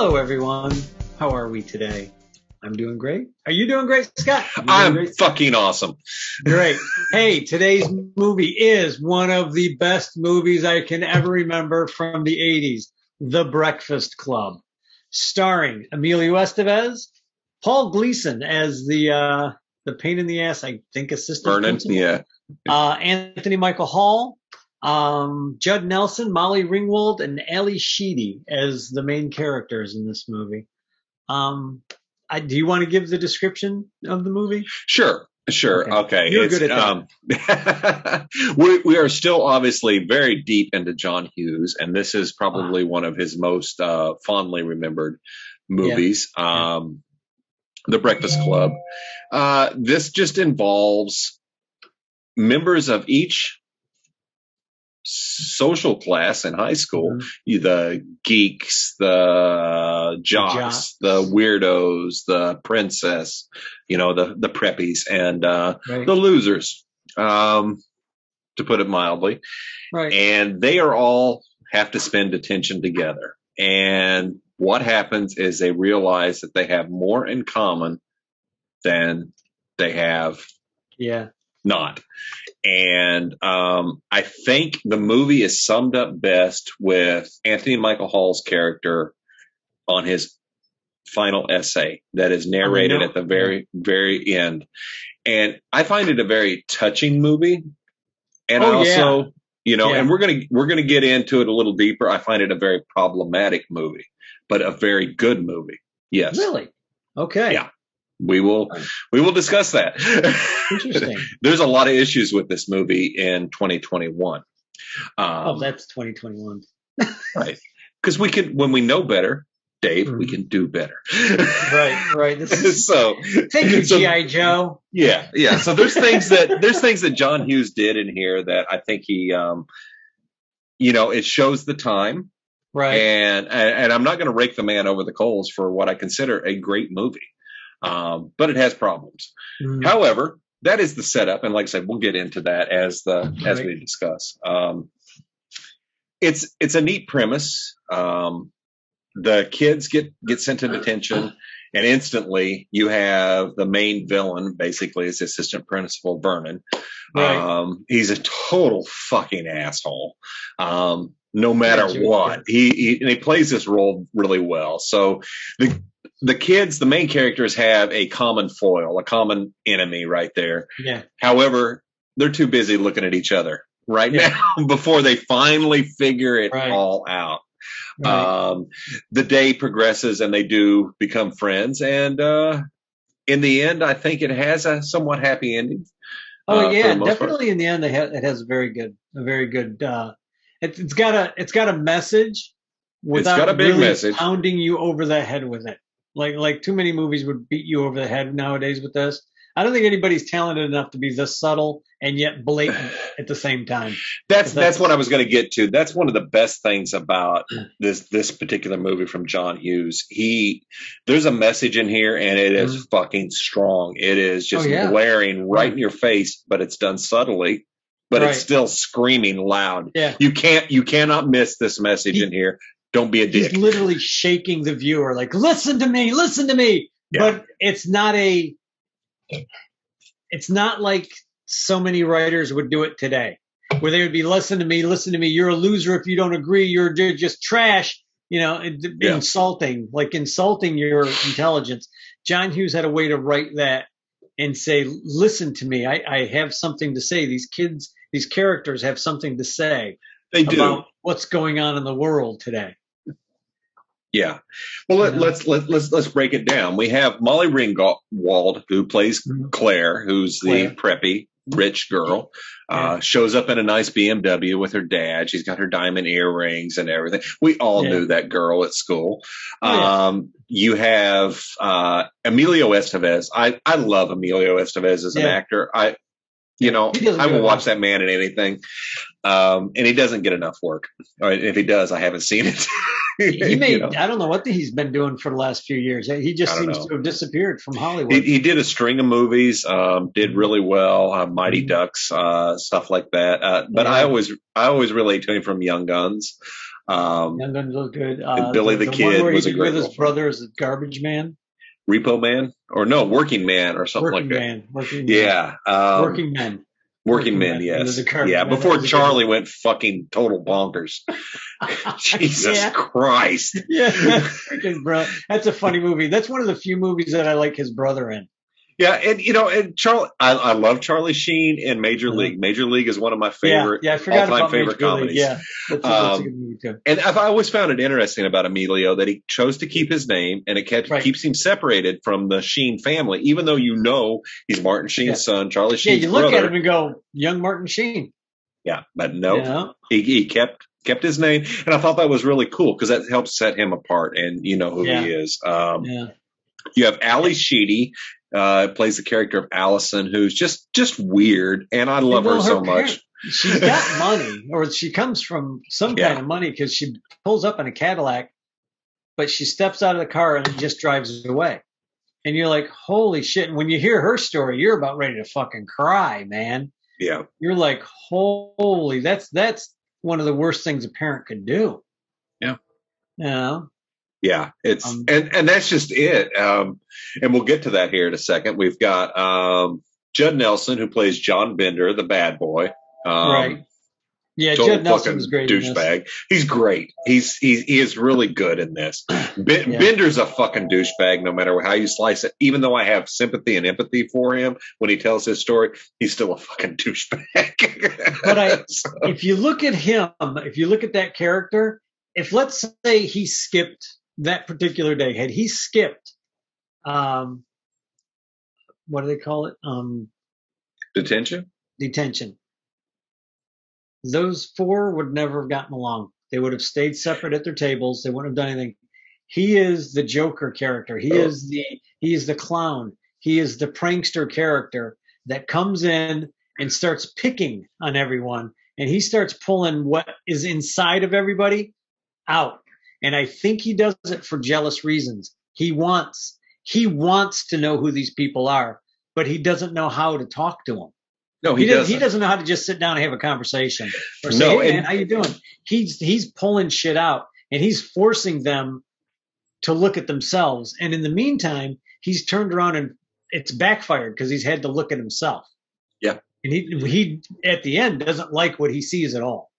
Hello, everyone. How are we today? I'm doing great. Are you doing great, Scott? I'm great, fucking awesome. Great. Hey, today's movie is one of the best movies I can ever remember from the 80s, The Breakfast Club, starring Emilio Estevez, Paul Gleason as the pain in the ass, I think, assistant Vernon, principal. yeah. Anthony Michael Hall, Judd Nelson, Molly Ringwald, and Ali Sheedy as the main characters in this movie. Do you want to give the description of the movie? Sure. Okay. You're good at that. We are still obviously very deep into John Hughes, and this is probably one of his most fondly remembered movies. Yeah. The Breakfast Club. This just involves members of each social class in high school, the geeks, the jocks, the weirdos, the princess, the preppies, and the losers, to put it mildly. Right. And they are all have to spend attention together. And what happens is they realize that they have more in common than they have not. And I think the movie is summed up best with Anthony Michael Hall's character on his final essay that is narrated at the very, very end. And I find it a very touching movie. And and we're gonna get into it a little deeper. I find it a very problematic movie, but a very good movie. Yes. Really? Okay. Yeah. We will discuss that. Interesting. There's a lot of issues with this movie in 2021. That's 2021. Right. Because when we know better, Dave, we can do better. Right. Thank you, G.I. Joe. Yeah. So there's things that John Hughes did in here that I think he, it shows the time. Right. And I'm not going to rake the man over the coals for what I consider a great movie. But it has problems. However, that is the setup, and like I said, we'll get into that as we discuss. It's a neat premise. The kids get sent to detention, and instantly you have the main villain, basically, is assistant principal Vernon. Right. He's a total fucking asshole. No matter what, he plays this role really well. So the kids, the main characters, have a common foil, a common enemy right there. Yeah. However, they're too busy looking at each other now before they finally figure it all out. Right. The day progresses and they do become friends. And in the end, I think it has a somewhat happy ending. Definitely part. In the end, it has a very good. It's got a message without it's got a big really message. Pounding you over the head with it. Like too many movies would beat you over the head nowadays with this. I don't think anybody's talented enough to be this subtle and yet blatant at the same time. That's what I was going to get to. That's one of the best things about this particular movie from John Hughes. There's a message in here, and it is fucking strong. It is just blaring right in your face, but it's done subtly. But it's still screaming loud. Yeah. You cannot miss this message in here. Don't be a dick. He's literally shaking the viewer, like, listen to me. Yeah. But it's not like so many writers would do it today, where they would be, listen to me. You're a loser if you don't agree. You're just trash. Insulting your intelligence. John Hughes had a way to write that and say, listen to me. I have something to say. These characters have something to say. They do. About what's going on in the world today. Yeah. Well, let's break it down. We have Molly Ringwald, who plays Claire, who's the preppy rich girl. Shows up in a nice BMW with her dad. She's got her diamond earrings and everything. We all knew that girl at school. You have Emilio Estevez. I love Emilio Estevez as an actor. I will watch that man in anything. And he doesn't get enough work. Or if he does, I haven't seen it. I don't know what he's been doing for the last few years. He just seems to have disappeared from Hollywood. He did a string of movies, did really well, Mighty Ducks, stuff like that. But I always relate to him from Young Guns. Young Guns look good. And Billy the Kid one where was a he great with his role. brother as a garbage man. Repo Man, or no, Working Man, or something like that. Working Man. Yeah, Working Men. Working Men, yes. Yeah, before Charlie went fucking total bonkers. Jesus Christ. Yeah, freaking bro. That's a funny movie. That's one of the few movies that I like his brother in. Yeah, and Charlie, I love Charlie Sheen in Major League. Major League is one of my favorite, I forgot all-time about favorite comedies. Yeah, that's a good movie too. And I've always found it interesting about Emilio that he chose to keep his name, and it keeps him separated from the Sheen family, even though he's Martin Sheen's son, Charlie Sheen's brother. Yeah, you look at him and go, young Martin Sheen. Yeah, but no, he kept his name, and I thought that was really cool because that helps set him apart, and you know who he is. You have Ali Sheedy. Plays the character of Allison, who's just weird, and I love her so much. She's got money, or she comes from some kind of money, because she pulls up in a Cadillac, but she steps out of the car and just drives away. And you're like, holy shit. And when you hear her story, you're about ready to fucking cry, man. Yeah. You're like, holy, that's one of the worst things a parent could do. Yeah. You know? Yeah, it's and that's just it. And we'll get to that here in a second. We've got Judd Nelson, who plays John Bender, the bad boy. Right. Yeah, Judd Nelson was great. Douchebag. He's great. He is really good in this. Bender's a fucking douchebag, no matter how you slice it. Even though I have sympathy and empathy for him when he tells his story, he's still a fucking douchebag. But if you look at him, if you look at that character, if let's say he skipped that particular day, had he skipped, what do they call it? Detention. Those four would never have gotten along. They would have stayed separate at their tables. They wouldn't have done anything. He is the Joker character. He is the clown. He is the prankster character that comes in and starts picking on everyone. And he starts pulling what is inside of everybody out. And I think he does it for jealous reasons. He wants to know who these people are, but he doesn't know how to talk to them. No, he doesn't. He doesn't know how to just sit down and have a conversation or say, "Hey, man, how you doing?" He's pulling shit out, and he's forcing them to look at themselves. And in the meantime, he's turned around and it's backfired because he's had to look at himself. Yeah, and he at the end doesn't like what he sees at all.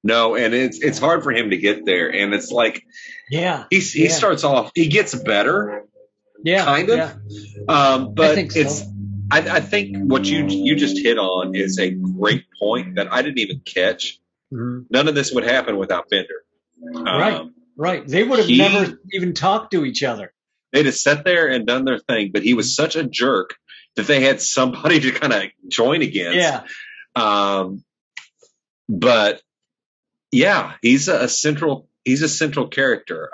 No, and it's hard for him to get there, and it's like, he starts off, he gets better, kind of, but I think so. I think what you just hit on is a great point that I didn't even catch. Mm-hmm. None of this would happen without Bender. Right. They would have never even talked to each other. They'd have sat there and done their thing, but he was such a jerk that they had somebody to kind of join against. Yeah. But yeah, he's a central character.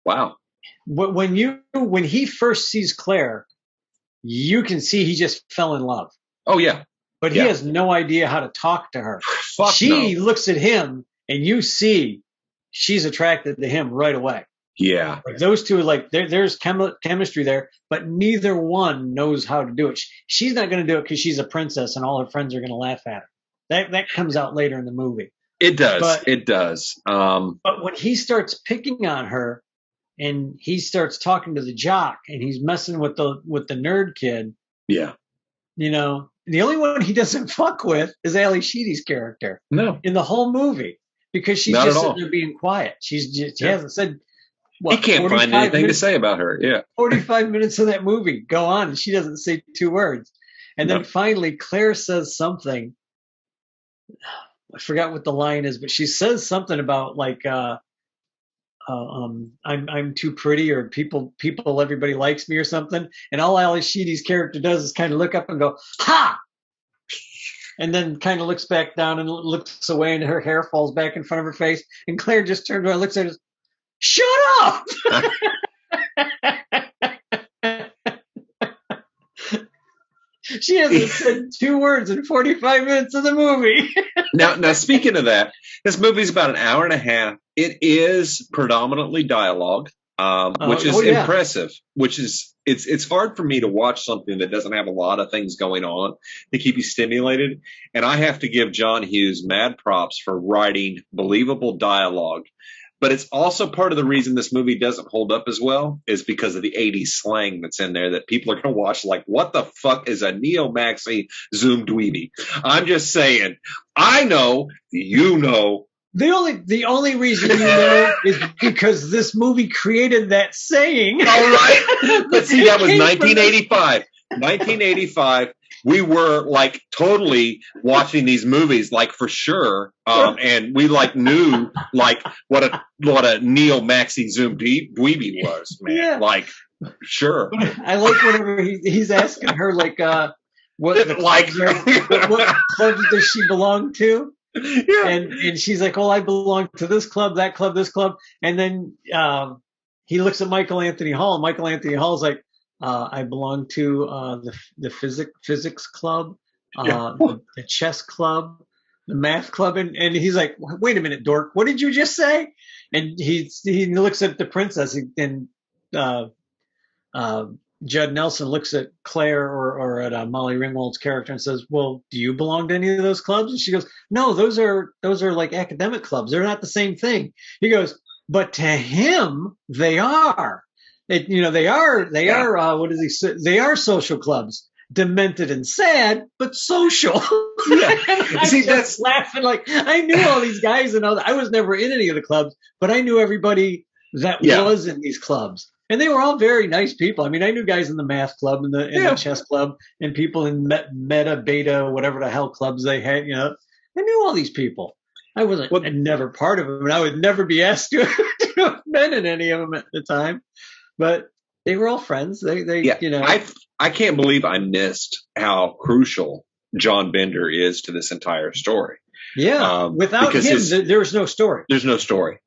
Wow. When he first sees Claire, you can see he just fell in love. Oh yeah. But he has no idea how to talk to her. She looks at him and you see she's attracted to him right away. Yeah. Like those two are like, there's chemistry there, but neither one knows how to do it. She's not going to do it because she's a princess and all her friends are going to laugh at her. That comes out later in the movie. It does. It does. But when he starts picking on her and he starts talking to the jock and he's messing with the nerd kid. Yeah. You know, the only one he doesn't fuck with is Ali Sheedy's character. No. In the whole movie. Because she's just sitting there being quiet. She hasn't said, he can't find anything to say about her. Yeah. 45 minutes of that movie go on and she doesn't say two words. And then finally Claire says something. I forgot what the line is, but she says something about like, I'm too pretty, or people, everybody likes me or something. And all Ali Sheedy's character does is kind of look up and go, ha! And then kind of looks back down and looks away and her hair falls back in front of her face. And Claire just turns around and looks at her and says, shut up! She hasn't said two words in 45 minutes of the movie. Now, speaking of that, this movie's about an hour and a half. It is predominantly dialogue, which is impressive, which is it's hard for me to watch something that doesn't have a lot of things going on to keep you stimulated. And I have to give John Hughes mad props for writing believable dialogue. But it's also part of the reason this movie doesn't hold up as well is because of the 80s slang that's in there that people are going to watch like, what the fuck is a neo-maxi zoom dweeby? I'm just saying, I know, you know. The only reason you know is because this movie created that saying. All right. But see, that was 1985. 1985. We were like totally watching these movies, like for sure. And we like knew like what a neo maxi zoom dweeby was, man. Yeah. Like, sure. I like whenever he's asking her like, what clubs does she belong to? Yeah. And she's like, oh, I belong to this club, that club, this club. And then he looks at Michael Anthony Hall. And Michael Anthony Hall's like, I belong to the physics club, the chess club, the math club. And he's like, wait a minute, dork, what did you just say? And he looks at the princess, and Judd Nelson looks at Claire or at Molly Ringwald's character and says, well, do you belong to any of those clubs? And she goes, no, those are like academic clubs. They're not the same thing. He goes, but to him, they are. They are, what does he say? They are social clubs. Demented and sad, but social. Yeah. See, that's laughing like I knew all these guys and all that. I was never in any of the clubs, but I knew everybody that was in these clubs. And they were all very nice people. I mean, I knew guys in the math club and the chess club and people in meta, beta, whatever the hell clubs they had. I knew all these people. I wasn't never part of them, and I would never be asked to have been in any of them at the time. But they were all friends. I can't believe I missed how crucial John Bender is to this entire story. Yeah, without him, there's no story. There's no story.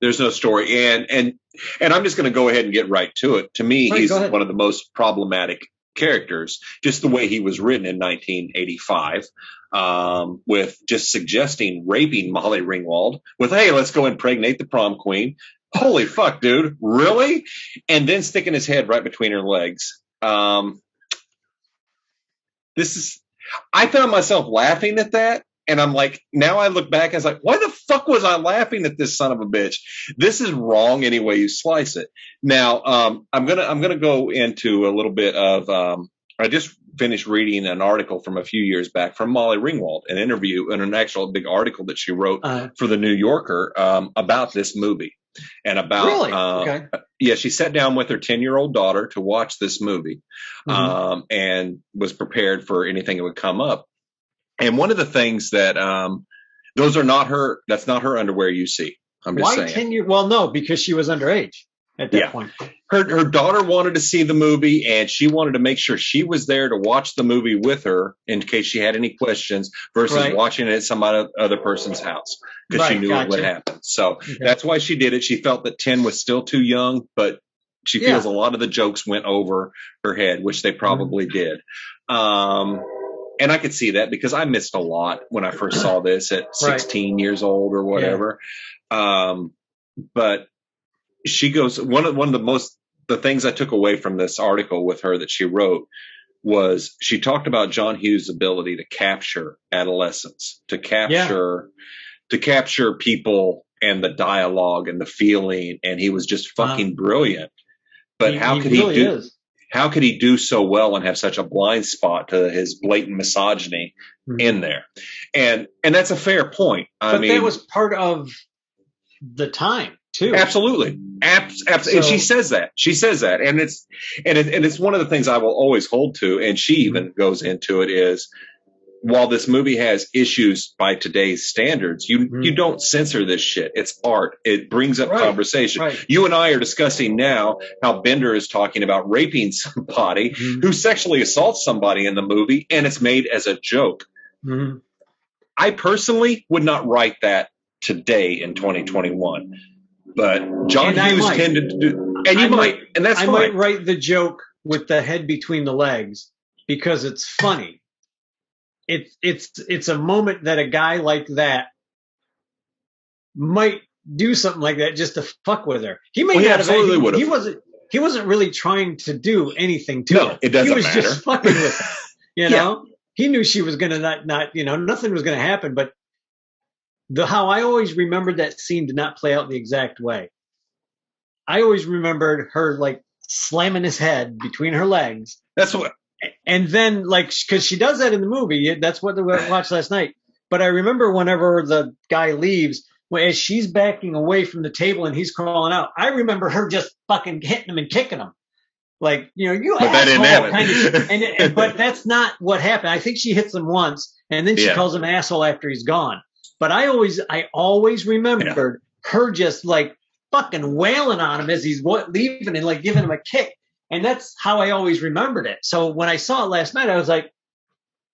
And I'm just going to go ahead and get right to it. To me, he's one of the most problematic characters, just the way he was written in 1985, with just suggesting raping Molly Ringwald with, hey, let's go impregnate the prom queen. Holy fuck, dude. Really? And then sticking his head right between her legs. I found myself laughing at that. And I'm like, now I look back and I was like, why the fuck was I laughing at this son of a bitch? This is wrong any way you slice it. Now, I'm gonna go into a little bit of, I just finished reading an article from a few years back from Molly Ringwald, an interview and an actual big article that she wrote for the New Yorker, about this movie. And about, she sat down with her 10-year-old daughter to watch this movie, and was prepared for anything that would come up. And one of the things that, that's not her underwear you see. I'm just saying. 10 years? Well, no, because she was underage at that point. Her daughter wanted to see the movie, and she wanted to make sure she was there to watch the movie with her in case she had any questions versus watching it at some other person's house, because she knew it would happen. So that's why she did it. She felt that 10 was still too young, but she feels a lot of the jokes went over her head, which they probably did. And I could see that because I missed a lot when I first saw this at 16 years old or whatever. But she goes, one of the things I took away from this article with her that she wrote was she talked about John Hughes' ability to capture adolescence, to capture people and the dialogue and the feeling. And he was just fucking brilliant. But how could he do so well and have such a blind spot to his blatant misogyny in there? And that's a fair point. I mean, that was part of the time too. Absolutely. And she says that. And it's one of the things I will always hold to. And she even goes into it is, while this movie has issues by today's standards, you don't censor this shit. It's art. It brings up conversation. Right. You and I are discussing now how Bender is talking about raping somebody who sexually assaults somebody in the movie, and it's made as a joke. I personally would not write that today in 2021, but John Hughes tended to do, and you might, and that's fine. I might write the joke with the head between the legs because it's funny. It's a moment that a guy like that might do something like that just to fuck with her. He may not have. Absolutely would have. He wasn't. he wasn't really trying to do anything to her. It doesn't matter. He was just fucking with her. You know, he knew she was going to not, you know, nothing was going to happen. But how I always remembered that scene did not play out the exact way. I always remembered her like slamming his head between her legs. That's what. And then, like, because she does that in the movie. That's what we watched last night. But I remember whenever the guy leaves, as she's backing away from the table and he's crawling out, I remember her just fucking hitting him and kicking him. Like, you know, you but asshole. Kind of, but that's not what happened. I think she hits him once, and then she calls him asshole after he's gone. But I always remembered her just, like, fucking wailing on him as he's leaving and, like, giving him a kick. And that's how I always remembered it. So when I saw it last night, I was like,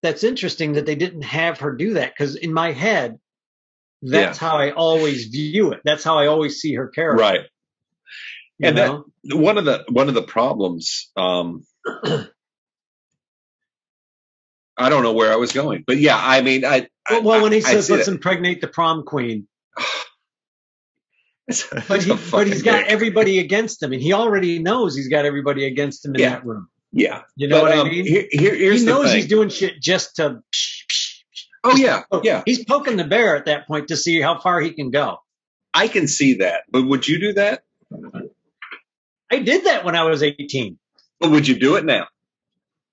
that's interesting that they didn't have her do that. Because in my head, that's how I always view it. That's how I always see her character. Right. And that, one of the problems, I don't know where I was going, but yeah, I mean, when he says, let's impregnate the prom queen. But he's got everybody against him, and he already knows he's got everybody against him in that room. Yeah. You know what I mean? Here's he knows the thing. He's doing shit just to. He's poking the bear at that point to see how far he can go. I can see that, but would you do that? I did that when I was 18. But would you do it now?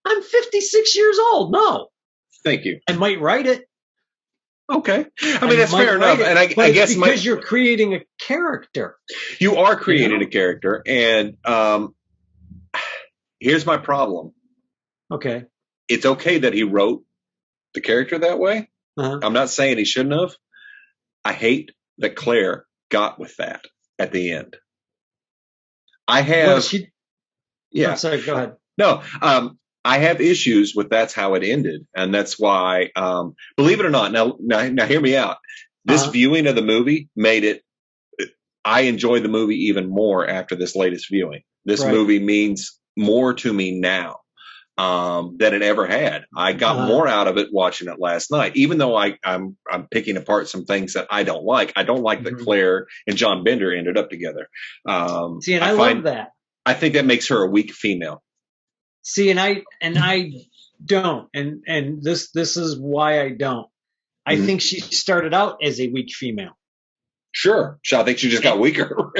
I'm 56 years old. No. Thank you. I might write it. Okay. I mean, that's fair enough. And I guess because you're creating a character. You are creating a character. And here's my problem. Okay. It's okay that he wrote the character that way. Uh-huh. I'm not saying he shouldn't have. I hate that Claire got with that at the end. I have. I'm sorry, go ahead. No, I have issues with that's how it ended. And that's why, believe it or not, now hear me out. This viewing of the movie made it, I enjoyed the movie even more after this latest viewing. This movie means more to me now than it ever had. I got more out of it watching it last night, even though I'm picking apart some things that I don't like. I don't like that Claire and John Bender ended up together. See, and I love that. I think that makes her a weak female. See, and I don't, and this is why I don't. I think she started out as a weak female. Sure. I think she just got weaker.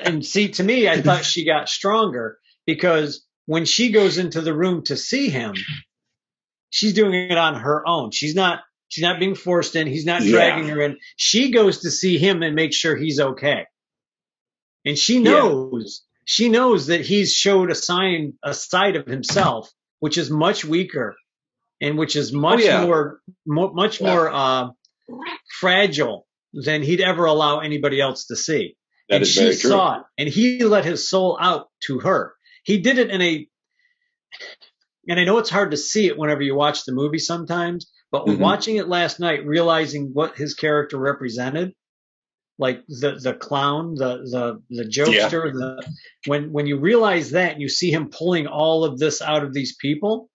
And see, to me, I thought she got stronger because when she goes into the room to see him, she's doing it on her own. She's not being forced in. He's not dragging her in. She goes to see him and make sure he's okay. And she knows that he's showed a side of himself, which is much weaker and which is much more fragile than he'd ever allow anybody else to see. That is very true. She saw it, and he let his soul out to her. He did it and I know it's hard to see it whenever you watch the movie sometimes, but watching it last night, realizing what his character represented, like the clown, the jokester, when you realize that and you see him pulling all of this out of these people,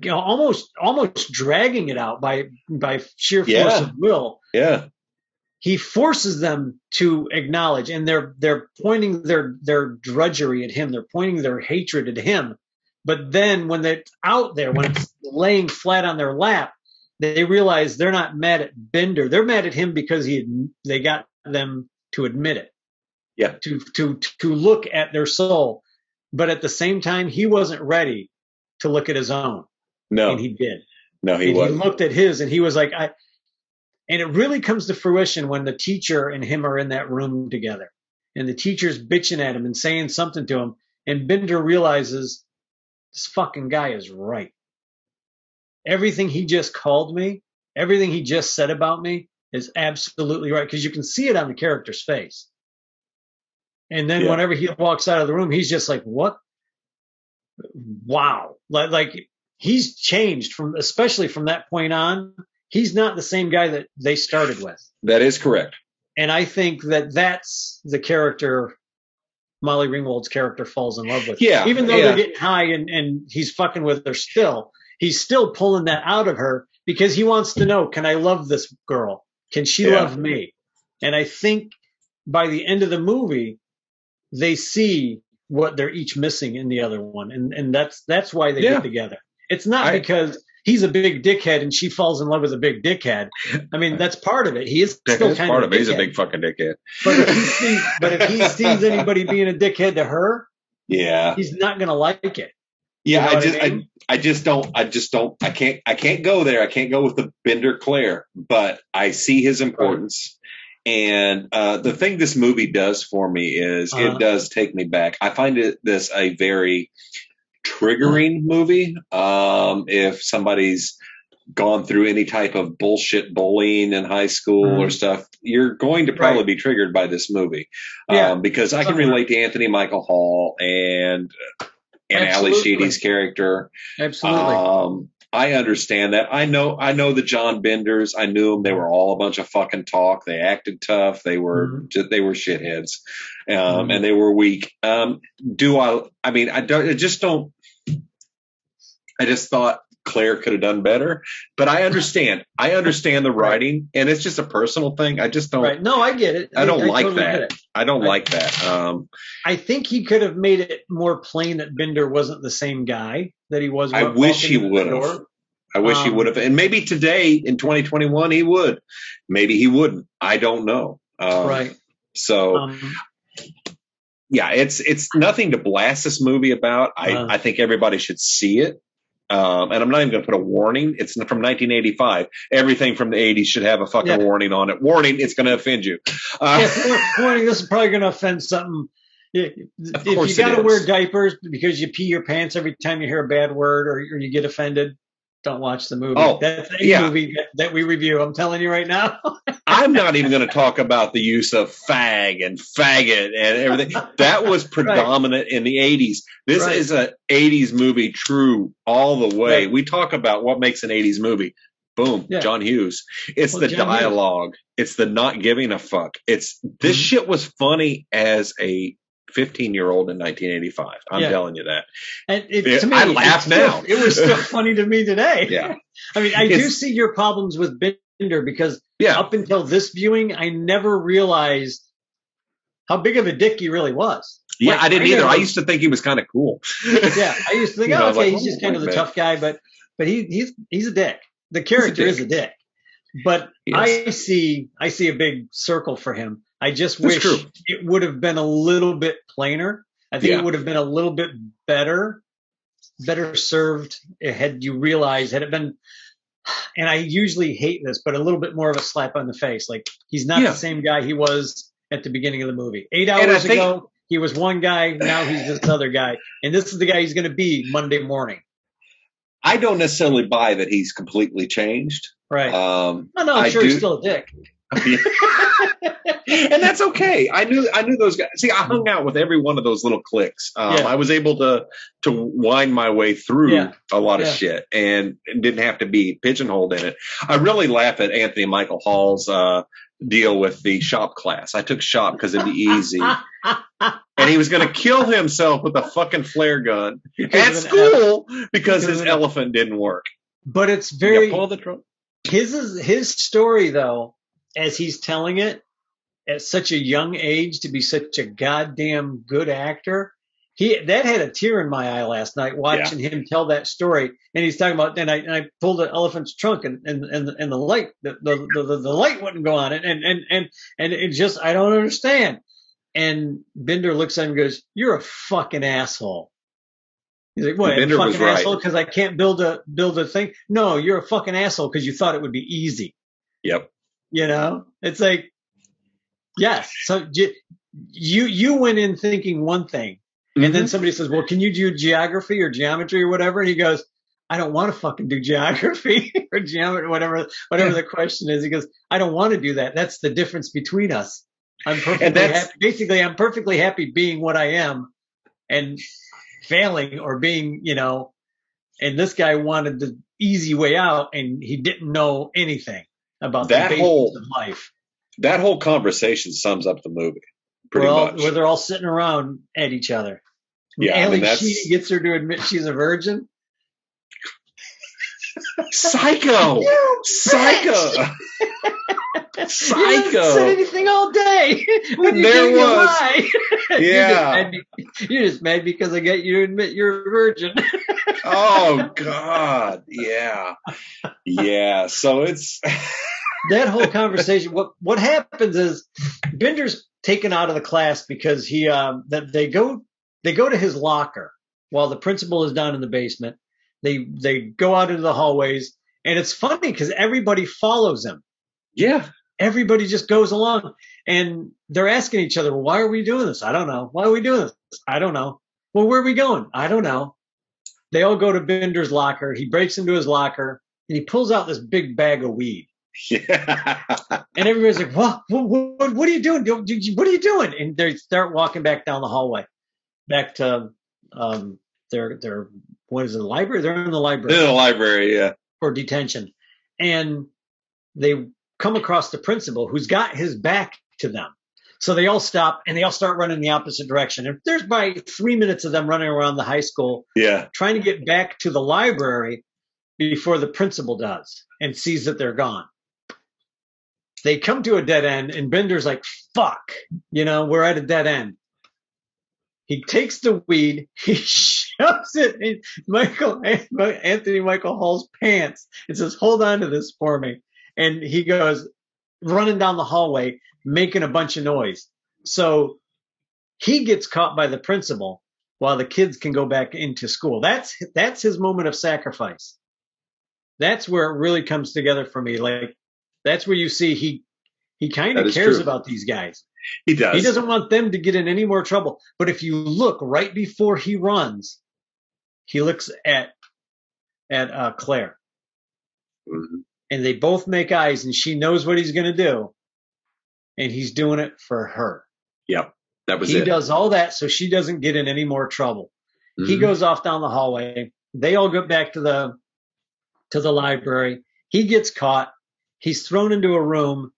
almost dragging it out by sheer force of will. Yeah. He forces them to acknowledge, and they're pointing their drudgery at him. They're pointing their hatred at him. But then when they're out there, when it's laying flat on their lap, they realize they're not mad at Bender. They're mad at him because they got them to admit it. Yeah. To look at their soul. But at the same time, he wasn't ready to look at his own. No. And he did. No, he wasn't. He looked at his and he was like, and it really comes to fruition when the teacher and him are in that room together. And the teacher's bitching at him and saying something to him. And Bender realizes this fucking guy is right. Everything he just called me, everything he just said about me is absolutely right. Because you can see it on the character's face. And then whenever he walks out of the room, he's just like, what? Wow. Like he's changed especially from that point on. He's not the same guy that they started with. That is correct. And I think that's the character Molly Ringwald's character falls in love with. Yeah. Even though they're getting high and he's fucking with her still, he's still pulling that out of her because he wants to know, can I love this girl? Can she love me? And I think by the end of the movie, they see what they're each missing in the other one, and that's why they get together. It's not because he's a big dickhead and she falls in love with a big dickhead. I mean, that's part of it. He is still kind part of it. He's a big fucking dickhead. But if he sees anybody being a dickhead to her, he's not going to like it. Yeah, I just don't. I can't go there. I can't go with the Bender Claire, but I see his importance. And the thing this movie does for me is it does take me back. I find this a very triggering movie. If somebody's gone through any type of bullshit bullying in high school or stuff, you're going to probably be triggered by this movie. Because I can relate to Anthony Michael Hall and Ali Sheedy's character. Absolutely. I understand that. I know the John Benders. I knew them. They were all a bunch of fucking talk. They acted tough. They were shitheads, and they were weak. I just thought Claire could have done better, but I understand. I understand the writing, and it's just a personal thing. I just don't. Right. No, I get it. I don't like that. I don't like that. I think he could have made it more plain that Bender wasn't the same guy that he was. I wish he would have. I wish he would have. And maybe today in 2021 he would. Maybe he wouldn't. I don't know. Right. So, it's nothing to blast this movie about. I think everybody should see it. And I'm not even going to put a warning. It's from 1985. Everything from the 80s should have a fucking warning on it. Warning, it's going to offend you. Warning, this is probably going to offend something. If you got to wear diapers because you pee your pants every time you hear a bad word or you get offended, don't watch the movie. That's a movie that we review. I'm telling you right now. I'm not even going to talk about the use of fag and faggot and everything. That was predominant in the 80s. This is an 80s movie, true all the way. We talk about what makes an 80s movie. Boom, John Hughes. It's the dialogue. It's the not giving a fuck. It's this shit was funny as a 15-year-old in 1985. I'm telling you that. And to me, I laugh now. It was still funny to me today. Yeah. I mean, I do see your problems with Bender because up until this viewing, I never realized how big of a dick he really was. Yeah, I didn't either. I used to think he was kind of cool. I used to think, he's just kind of the tough guy, but he's a dick. The character is a dick. But I see a big circle for him. I just wish it would have been a little bit plainer. I think it would have been a little bit better served had you realized, had it been, and I usually hate this, but a little bit more of a slap on the face. Like, he's not the same guy he was at the beginning of the movie. 8 hours ago, he was one guy. Now he's this other guy. And this is the guy he's going to be Monday morning. I don't necessarily buy that he's completely changed. Right. I'm sure he's still a dick. And that's okay. I knew those guys. See, I hung out with every one of those little cliques. I was able to wind my way through a lot of shit and didn't have to be pigeonholed in it. I really laugh at Anthony Michael Hall's deal with the shop class. I took shop because it'd be easy. And he was going to kill himself with a fucking flare gun at school because his elephant didn't work. But it's very his story though, as he's telling it at such a young age to be such a goddamn good actor. That had a tear in my eye last night watching him tell that story. And he's talking about, and I pulled the elephant's trunk and the light, the light wouldn't go on it. And it just, I don't understand. And Bender looks at him and goes, "You're a fucking asshole." He's like, "What? Bender fucking was asshole because I can't build a thing?" No, you're a fucking asshole because you thought it would be easy. Yep. You know, it's like, yes. So you went in thinking one thing, and then somebody says, "Well, can you do geography or geometry or whatever?" And he goes, "I don't want to fucking do geography or geometry, whatever the question is." He goes, "I don't want to do that. That's the difference between us. I'm perfectly happy. Basically, I'm perfectly happy being what I am and failing or being, and this guy wanted the easy way out and he didn't know anything about the basics of life." That whole conversation sums up the movie pretty much. Where they're all sitting around at each other. Yeah, she gets her to admit she's a virgin. Psycho! Psycho. You haven't said anything all day. When you there gave me a was. lie. Yeah. You're just mad because I got you to admit you're a virgin. Oh, God. Yeah. Yeah. So it's. That whole conversation. What happens is Bender's taken out of the class because that they go to his locker while the principal is down in the basement. They go out into the hallways, and it's funny because everybody follows him. Yeah. Everybody just goes along, and they're asking each other, well, why are we doing this? I don't know. Why are we doing this? I don't know. Well, where are we going? I don't know. They all go to Bender's locker. He breaks into his locker, and he pulls out this big bag of weed. Yeah. And everybody's like, what are you doing? What are you doing? And they start walking back down the hallway, back to their what is it, the library? They're in the library. In the library, yeah. For detention. And they come across the principal who's got his back to them. So they all stop and they all start running the opposite direction. And there's by 3 minutes of them running around the high school, trying to get back to the library before the principal does and sees that they're gone. They come to a dead end, and Bender's like, fuck, we're at a dead end. He takes the weed, he shoves it in Anthony Michael Hall's pants and says, hold on to this for me. And he goes running down the hallway, making a bunch of noise. So he gets caught by the principal while the kids can go back into school. That's his moment of sacrifice. That's where it really comes together for me. Like, that's where you see he kind of cares about these guys. He does. He doesn't want them to get in any more trouble. But if you look right before he runs, he looks at Claire. Mm-hmm. And they both make eyes, and she knows what he's going to do. And he's doing it for her. Yep. That was it. He does all that so she doesn't get in any more trouble. Mm-hmm. He goes off down the hallway. They all go back to the library. He gets caught. He's thrown into a room,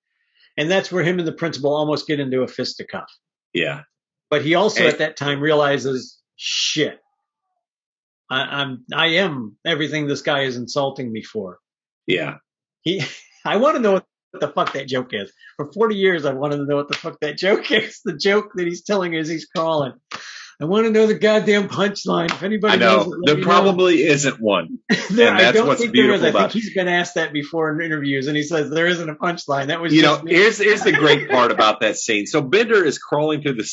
and that's where him and the principal almost get into a fisticuff. Yeah. But he also at that time realizes, shit, I am everything this guy is insulting me for. Yeah. I want to know what the fuck that joke is. For 40 years, I wanted to know what the fuck that joke is. The joke that he's telling as he's crawling. I want to know the goddamn punchline. If anybody knows it, there probably isn't one. And that's what's beautiful about it. I think he's been asked that before in interviews, and he says there isn't a punchline. That was here's the great part about that scene. So Bender is crawling through the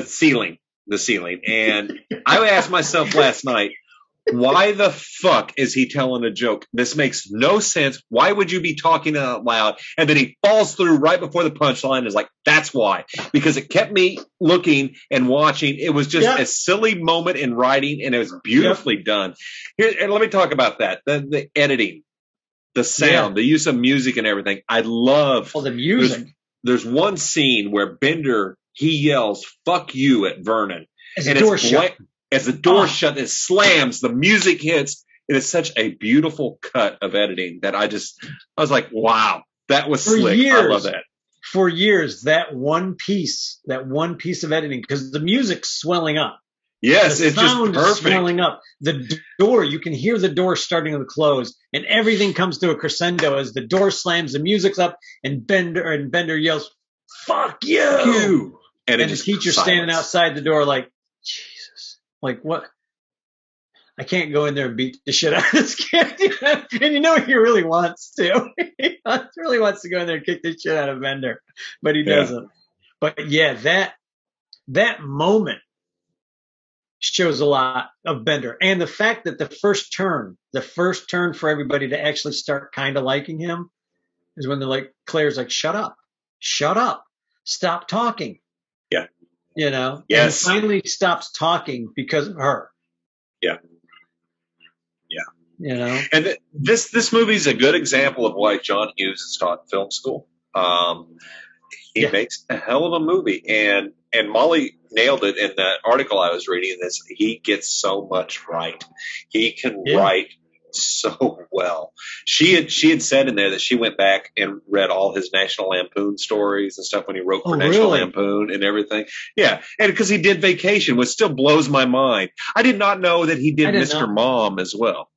ceiling, and I asked myself last night, why the fuck is he telling a joke? This makes no sense. Why would you be talking out loud? And then he falls through right before the punchline and is like, that's why. Because it kept me looking and watching. It was just a silly moment in writing, and it was beautifully done. Here, and let me talk about that. The editing, the sound, the use of music and everything. I love the music. There's one scene where Bender, he yells, fuck you at Vernon. As the door shut. As the door shut, it slams, the music hits. It is such a beautiful cut of editing that I was like, wow, that was slick. I love that. For years, that one piece of editing, because the music's swelling up. Yes, it's just perfect. perfect. Swelling up. The door, you can hear the door starting to close, and everything comes to a crescendo as the door slams, the music's up, and Bender yells, fuck you! And the teacher's standing outside the door like, like, what? I can't go in there and beat the shit out of this kid. And he really wants to. He really wants to go in there and kick the shit out of Bender. But he doesn't. But that moment shows a lot of Bender. And the fact that the first turn for everybody to actually start kind of liking him is when they're like, Claire's like, shut up, stop talking. Yeah. Yes. And he finally stops talking because of her. Yeah. Yeah. And this movie is a good example of why John Hughes is taught in film school. He makes a hell of a movie, and Molly nailed it in that article I was reading. This he gets so much right. He can write so well. She had said in there that she went back and read all his National Lampoon stories and stuff when he wrote for National Lampoon and everything. Yeah, and because he did Vacation, which still blows my mind. I did not know that he did Mr. Mom as well.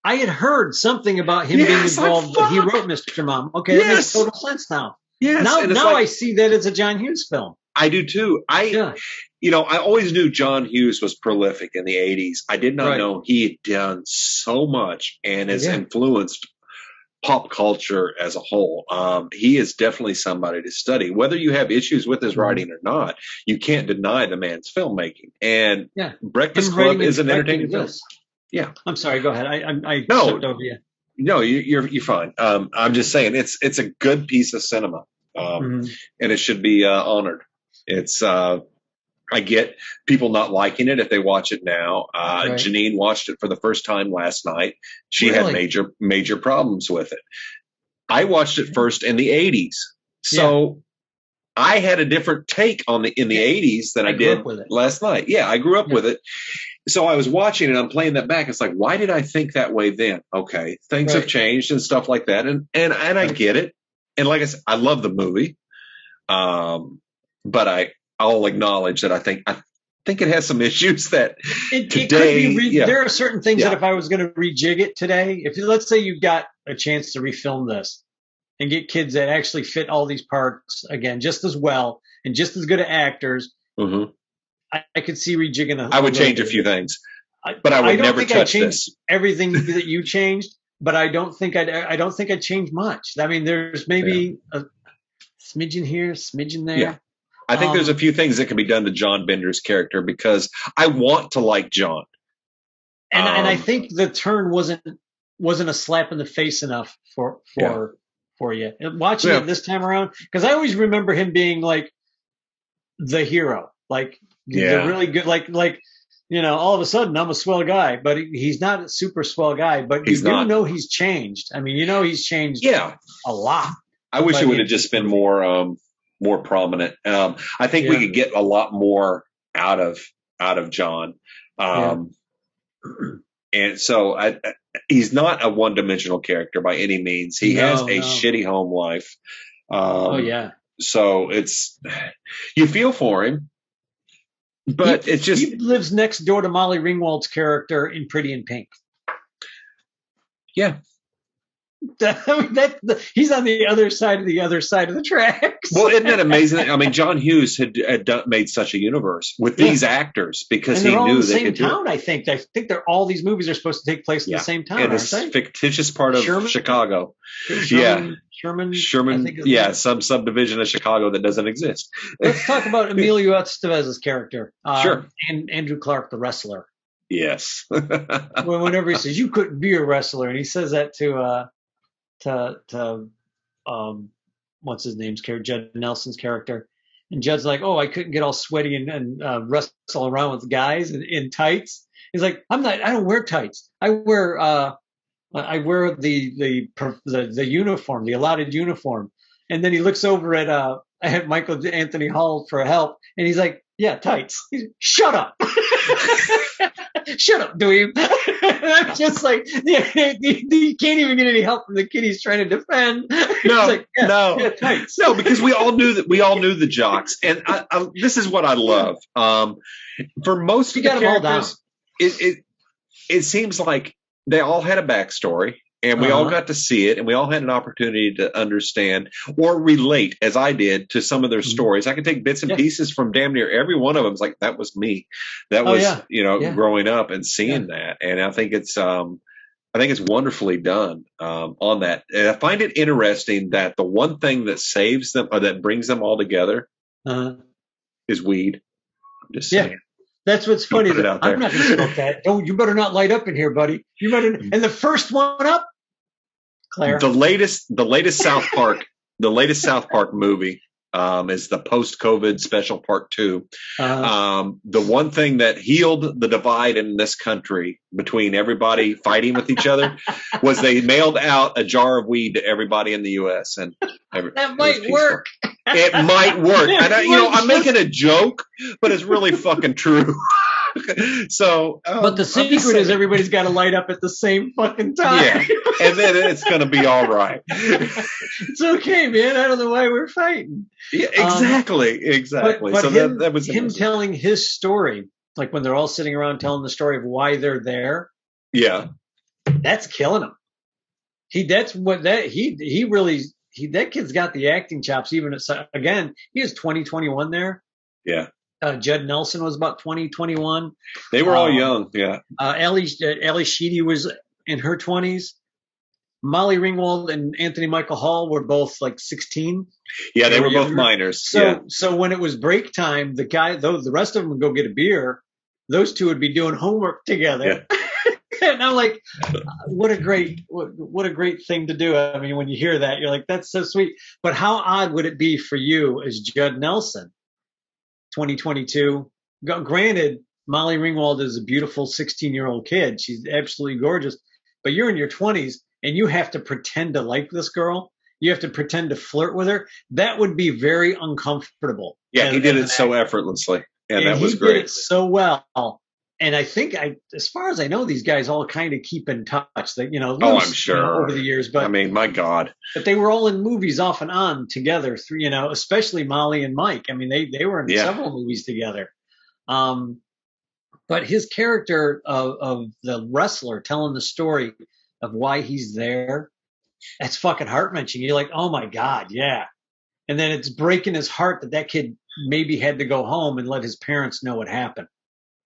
I had heard something about him being involved, but he wrote Mr. Mom. Okay, that makes total sense now. Yes. Now I see that it's a John Hughes film. I do too. I always knew John Hughes was prolific in the 80s. I did not know he had done so much and has influenced pop culture as a whole. He is definitely somebody to study. Whether you have issues with his writing or not, you can't deny the man's filmmaking. And Breakfast Club is an entertaining film. Yeah. I'm sorry. Go ahead. I stepped over you. No, you're fine. I'm just saying it's a good piece of cinema, and it should be honored. It's I get people not liking it if they watch it now. Janine watched it for the first time last night. She had major problems with it. I watched it first in the 80s, so I had a different take in the 80s than I did last night. Yeah, I grew up with it. So I was watching it, I'm playing that back. It's like, why did I think that way then? Okay, things have changed and stuff like that, and I get it. And like I said, I love the movie, but I'll acknowledge that I think it has some issues that it could be. There are certain things that if I was going to rejig it today, let's say you got a chance to refilm this and get kids that actually fit all these parts again just as well and just as good at actors. Mm-hmm. I could see rejigging. I would change a few things, but I would never touch this. Everything that you changed, but I don't think I'd change much. I mean, there's maybe a smidgen here, smidgen there. Yeah. I think there's a few things that can be done to John Bender's character because I want to like John. And I think the turn wasn't a slap in the face enough for you. Watching it this time around, because I always remember him being like the hero, like the really good, like all of a sudden I'm a swell guy, but he's not a super swell guy. But you do know he's changed. I mean, he's changed a lot. I wish it would have just been more prominent. I think we could get a lot more out of John. And so he's not a one-dimensional character by any means. He has a shitty home life. So you feel for him, but he lives next door to Molly Ringwald's character in Pretty in Pink. Yeah. He's on the other side of the tracks. Well, isn't that amazing? I mean, John Hughes had made such a universe with these actors because he knew they could do it. I think all these movies are supposed to take place in the same town. In this fictitious part of Chicago. Sherman. Some subdivision of Chicago that doesn't exist. Let's talk about Emilio Estevez's character. Sure. And Andrew Clark, the wrestler. Yes. Whenever he says you couldn't be a wrestler, and he says that to what's his name's character, Judd Nelson's character, and Judd's like, oh, I couldn't get all sweaty and wrestle around with guys in tights. He's like, I don't wear tights. I wear the uniform, the allotted uniform. And then he looks over at Michael Anthony Hall for help, and he's like, yeah, tights. Shut up. Shut up, dweeb. I'm just like, you can't even get any help from the kid he's trying to defend. No, no, because we all knew the jocks, and this is what I love. For most of the characters, it seems like they all had a backstory, and we all got to see it, and we all had an opportunity to understand or relate, as I did, to some of their stories. I could take bits and pieces from damn near every one of them. It's like, that was me. That was, growing up and seeing that. And I think it's wonderfully done on that. And I find it interesting that the one thing that saves them or that brings them all together is weed. I'm just saying. That's what's funny. I'm not going to smoke that. Oh, you better not light up in here, buddy. You better. And the first one up, Claire. The latest South Park movie is the post-COVID special part 2. The one thing that healed the divide in this country between everybody fighting with each other was they mailed out a jar of weed to everybody in the U.S. and that might work. It might work. And I'm making a joke, but it's really fucking true. So, but the secret is everybody's got to light up at the same fucking time. Yeah, and then it's going to be all right. It's okay, man. I don't know why we're fighting. Yeah, exactly. But so that was him telling his story, like when they're all sitting around telling the story of why they're there. Yeah. That's killing him. That kid's got the acting chops. Even again, he was 2021 there. Yeah. Judd Nelson was about 2021. They were all young. Yeah. Ellie Sheedy was in her 20s. Molly Ringwald and Anthony Michael Hall were both like 16. Yeah, they were both minors. So when it was break time, the rest of them would go get a beer. Those two would be doing homework together. Yeah. And I'm like, what a great thing to do. I mean, when you hear that, you're like, that's so sweet. But how odd would it be for you as Judd Nelson, 2022? Granted, Molly Ringwald is a beautiful 16-year-old kid. She's absolutely gorgeous. But you're in your 20s and you have to pretend to like this girl. You have to pretend to flirt with her. That would be very uncomfortable. Yeah, he did it so effortlessly. And that was great. He did it so well. And I think, as far as I know, these guys all kind of keep in touch. That I'm sure over the years. But I mean, my God, but they were all in movies off and on together. Especially Molly and Mike. I mean, they were in several movies together. But his character of the wrestler telling the story of why he's there, that's fucking heart wrenching. You're like, oh my God, yeah. And then it's breaking his heart that kid maybe had to go home and let his parents know what happened.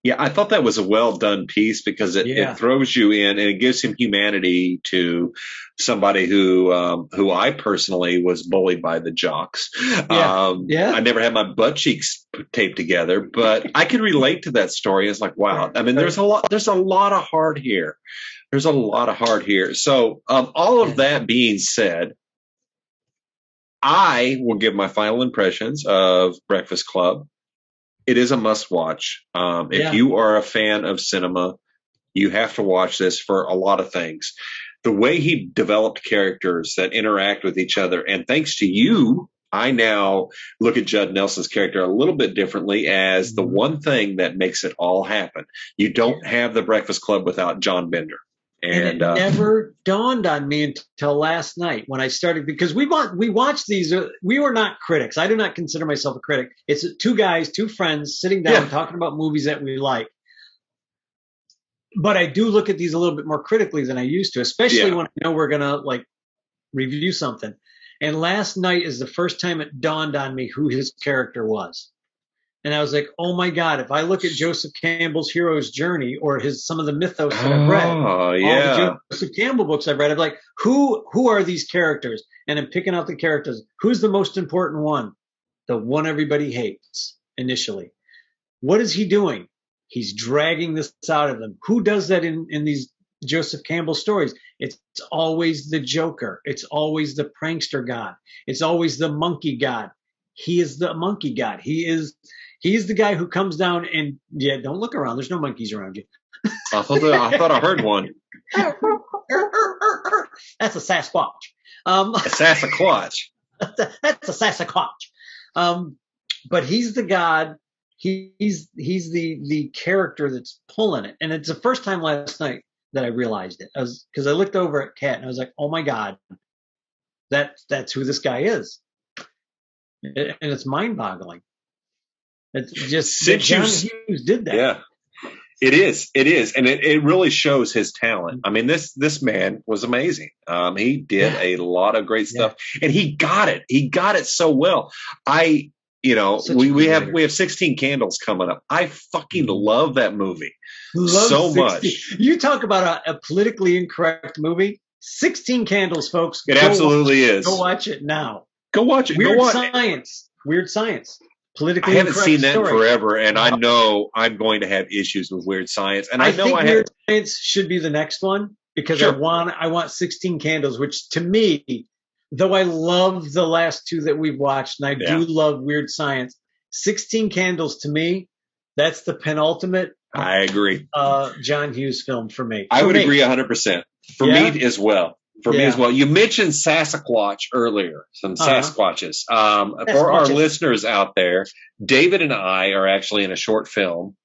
Yeah, I thought that was a well done piece because it throws you in and it gives him humanity to somebody who I personally was bullied by the jocks. I never had my butt cheeks taped together, but I can relate to that story. It's like, wow. I mean, there's a lot of heart here. There's a lot of heart here. So all of that being said, I will give my final impressions of Breakfast Club. It is a must-watch. If you are a fan of cinema, you have to watch this for a lot of things. The way he developed characters that interact with each other, and thanks to you, I now look at Judd Nelson's character a little bit differently as the one thing that makes it all happen. You don't have the Breakfast Club without John Bender. And it never dawned on me until last night when I started, because we watched these. We were not critics. I do not consider myself a critic. It's two friends sitting down talking about movies that we like. But I do look at these a little bit more critically than I used to, especially when I know we're going to review something. And last night is the first time it dawned on me who his character was. And I was like, oh my God, if I look at Joseph Campbell's hero's journey or some of the mythos that I've read, all the Joseph Campbell books I've read, I'm like, who are these characters? And I'm picking out the characters. Who's the most important one? The one everybody hates initially. What is he doing? He's dragging this out of them. Who does that in these Joseph Campbell stories? It's always the Joker. It's always the prankster god. It's always the monkey god. He is the monkey god. He's the guy who comes down and don't look around. There's no monkeys around you. I thought I heard one. That's a Sasquatch. A Sasquatch. That's a Sasquatch. But he's the god. He's the character that's pulling it. And it's the first time last night that I realized it. Because I looked over at Kat and I was like, oh my God, that's who this guy is. And it's mind-boggling. It's just John Hughes did that. Yeah, it is, and it really shows his talent. I mean, this man was amazing. He did a lot of great stuff, and he got it. He got it so well. We have 16 Candles coming up. I fucking love that movie so much. You talk about a politically incorrect movie. 16 Candles, folks. It absolutely is. Go watch it now. Go watch it. Weird Science. Politically I haven't seen that story. in forever, and I know I'm going to have issues with Weird Science. And I think Weird Science should be the next one because I want 16 Candles, which to me, though I love the last two that we've watched, and I do love Weird Science, 16 Candles to me, that's the penultimate. I agree. John Hughes film for me. I would agree 100%. For me as well. Me as well. You mentioned Sasquatch earlier, some Sasquatches. For our listeners out there, David and I are actually in a short film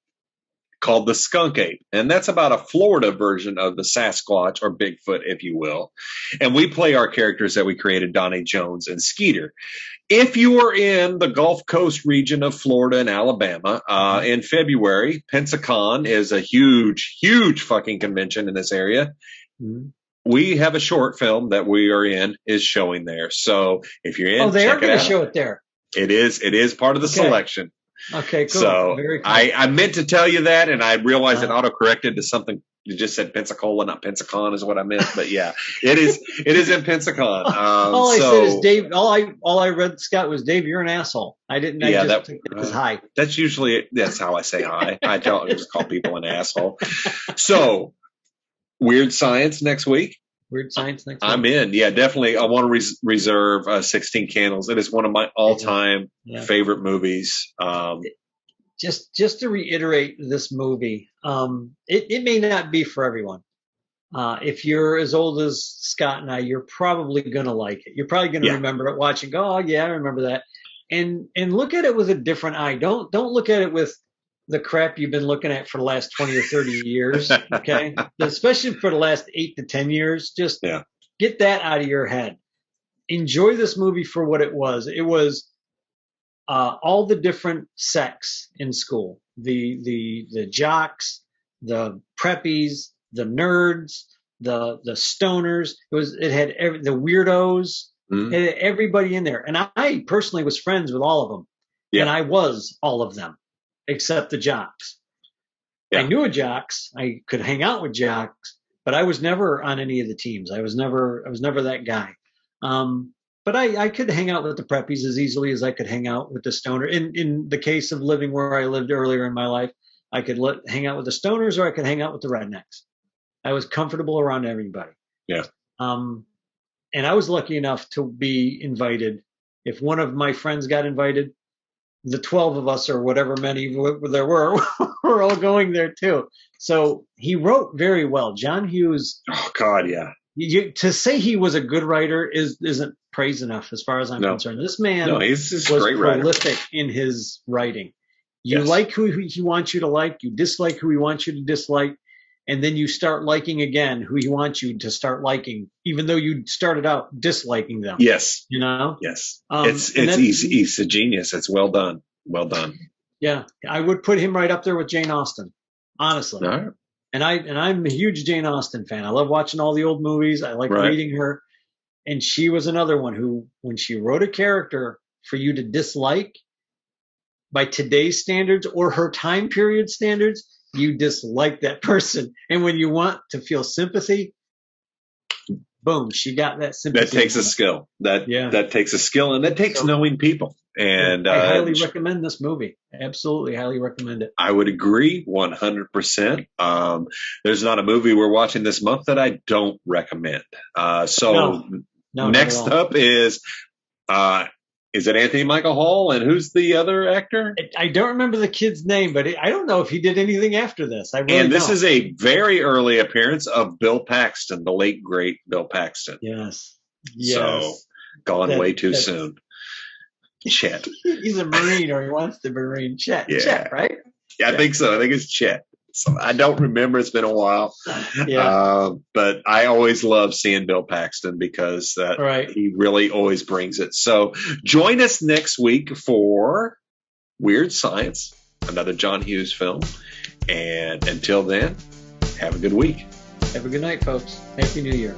called The Skunk Ape. And that's about a Florida version of the Sasquatch, or Bigfoot, if you will. And we play our characters that we created, Donny, Jones, and Skeeter. If you are in the Gulf Coast region of Florida and Alabama, in February, Pensacon is a huge, huge fucking convention in this area. we have a short film that we are in is showing there. So if you're in, they check are going it to out. show it there. It is part of the selection. Okay, cool. So very cool. I meant to tell you that, and I realized it auto-corrected to something. You just said Pensacola, not Pensacon is what I meant. But yeah, it is in Pensacon. All I said is Dave. All I read, Scott, was Dave, you're an asshole. I didn't. Yeah, I just took it as hi. That's how I say hi. I just call people an asshole. So Weird Science next week. Weird Science next week. I'm in. Yeah, definitely. I want to reserve 16 Candles. It is one of my all-time favorite movies. Just to reiterate this movie, it may not be for everyone. If you're as old as Scott and I, you're probably going to like it. You're probably going to remember it, watch and go, oh yeah, I remember that. And look at it with a different eye. Don't look at it with the crap you've been looking at for the last 20 or 30 years. Okay. Especially for the last 8 to 10 years. Just get that out of your head. Enjoy this movie for what it was. It was all the different sects in school, the jocks, the preppies, the nerds, the stoners. It had the weirdos. It had everybody in there. And I personally was friends with all of them. Yeah. And I was all of them except the jocks. Yeah. I knew a jocks. I could hang out with jocks, but I was never on any of the teams. I was never that guy. But I could hang out with the preppies as easily as I could hang out with the stoner. In the case of living where I lived earlier in my life, I could hang out with the stoners or I could hang out with the rednecks. I was comfortable around everybody. Yeah. And I was lucky enough to be invited. If one of my friends got invited, the 12 of us or whatever many there were all going there too. So he wrote very well. John Hughes. Oh God, yeah. To say he was a good writer isn't praise enough as far as I'm concerned. This man was great prolific in his writing. You like who he wants you to like, you dislike who he wants you to dislike, and then you start liking again who he wants you to start liking, even though you started out disliking them. Yes. You know? Yes. He's a genius. It's well done. Well done. Yeah. I would put him right up there with Jane Austen, honestly. All right. And I'm a huge Jane Austen fan. I love watching all the old movies. I like reading her. And she was another one who, when she wrote a character for you to dislike by today's standards or her time period standards, you dislike that person. And when you want to feel sympathy, boom, she got that sympathy. That takes a skill. That takes a skill, and that takes knowing people. And I highly recommend this movie. Absolutely highly recommend it. I would agree 100%. There's not a movie we're watching this month that I don't recommend. No, next up is it Anthony Michael Hall, and who's the other actor? I don't remember the kid's name, but I don't know if he did anything after this. This is a very early appearance of Bill Paxton, the late great Bill Paxton. Yes. So gone way too soon. Chet. He's a Marine, or he wants to be Marine. Chet. Yeah. Chet, right? Yeah, I think so. I think it's Chet. So I don't remember. It's been a while. Yeah. But I always love seeing Bill Paxton because he really always brings it. So join us next week for Weird Science, another John Hughes film. And until then, have a good week. Have a good night, folks. Happy New Year.